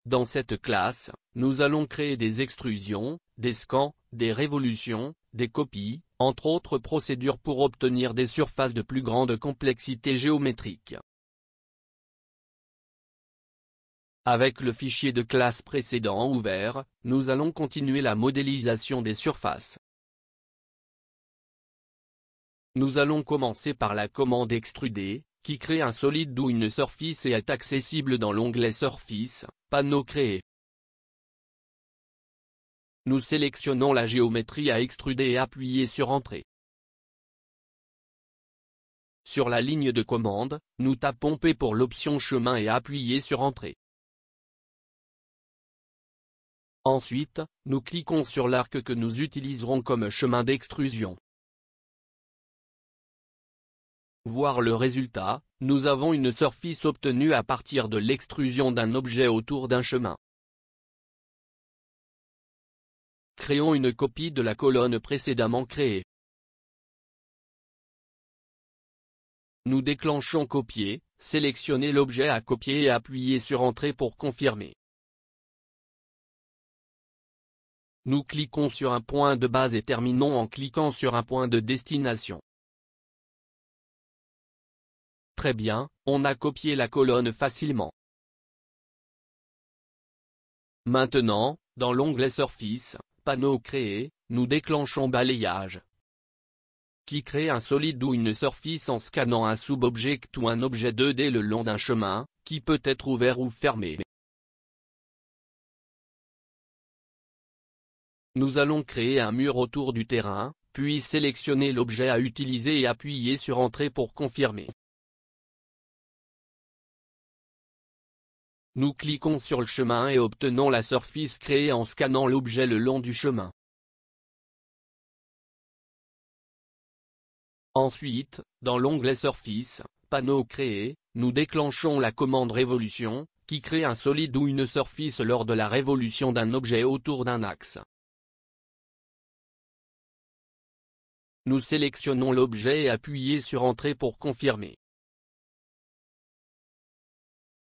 Dans cette classe, nous allons créer des extrusions, des scans, des révolutions, des copies, entre autres procédures pour obtenir des surfaces de plus grande complexité géométrique. Avec le fichier de classe précédent ouvert, nous allons continuer la modélisation des surfaces. Nous allons commencer par la commande extruder, qui crée un solide ou une surface et est accessible dans l'onglet Surface, panneau créé. Nous sélectionnons la géométrie à extruder et appuyez sur Entrée. Sur la ligne de commande, nous tapons P pour l'option chemin et appuyez sur Entrée. Ensuite, nous cliquons sur l'arc que nous utiliserons comme chemin d'extrusion. Voir le résultat, nous avons une surface obtenue à partir de l'extrusion d'un objet autour d'un chemin. Créons une copie de la colonne précédemment créée. Nous déclenchons Copier, sélectionnez l'objet à copier et appuyez sur Entrée pour confirmer. Nous cliquons sur un point de base et terminons en cliquant sur un point de destination. Très bien, on a copié la colonne facilement. Maintenant, dans l'onglet Surface, panneau créé, nous déclenchons Balayage, qui crée un solide ou une surface en scannant un sub-object ou un objet 2D le long d'un chemin, qui peut être ouvert ou fermé. Nous allons créer un mur autour du terrain, puis sélectionner l'objet à utiliser et appuyer sur Entrée pour confirmer. Nous cliquons sur le chemin et obtenons la surface créée en scannant l'objet le long du chemin. Ensuite, dans l'onglet Surface, panneau créé, nous déclenchons la commande Révolution, qui crée un solide ou une surface lors de la révolution d'un objet autour d'un axe. Nous sélectionnons l'objet et appuyez sur Entrée pour confirmer.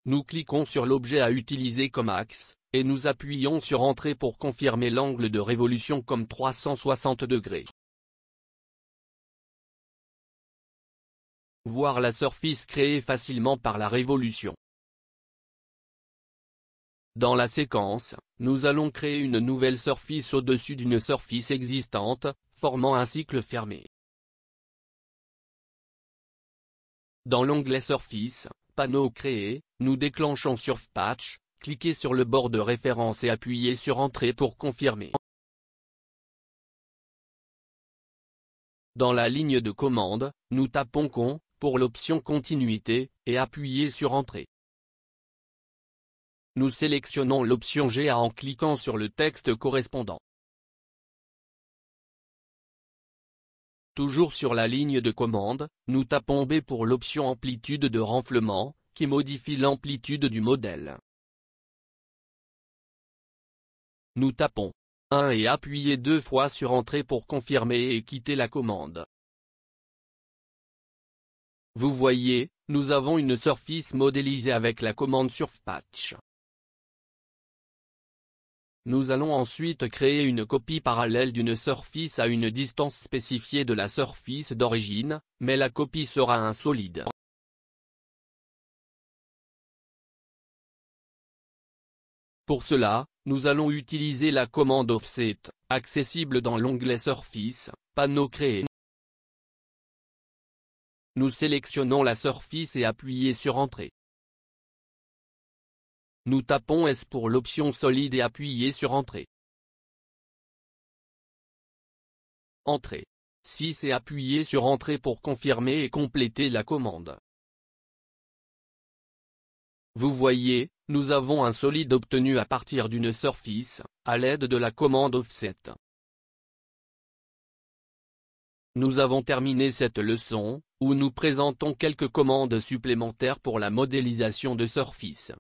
Nous cliquons sur l'objet à utiliser comme axe, et nous appuyons sur Entrée pour confirmer l'angle de révolution comme 360 degrés. Voir la surface créée facilement par la révolution. Dans la séquence, nous allons créer une nouvelle surface au-dessus d'une surface existante, formant un cycle fermé. Dans l'onglet Surface, panneau créé, nous déclenchons Surfpatch, cliquez sur le bord de référence et appuyez sur Entrée pour confirmer. Dans la ligne de commande, nous tapons CON, pour l'option Continuité, et appuyez sur Entrée. Nous sélectionnons l'option GA en cliquant sur le texte correspondant. Toujours sur la ligne de commande, nous tapons B pour l'option Amplitude de renflement, qui modifie l'amplitude du modèle. Nous tapons 1 et appuyez 2 fois sur Entrée pour confirmer et quitter la commande. Vous voyez, nous avons une surface modélisée avec la commande Surfpatch. Nous allons ensuite créer une copie parallèle d'une surface à une distance spécifiée de la surface d'origine, mais la copie sera un solide. Pour cela, nous allons utiliser la commande Offset, accessible dans l'onglet Surface, panneau créé. Nous sélectionnons la surface et appuyez sur Entrée. Nous tapons S pour l'option solide et appuyez sur Entrée. Entrée 6 et appuyez sur Entrée pour confirmer et compléter la commande. Vous voyez, nous avons un solide obtenu à partir d'une surface, à l'aide de la commande Offset. Nous avons terminé cette leçon, où nous présentons quelques commandes supplémentaires pour la modélisation de surface.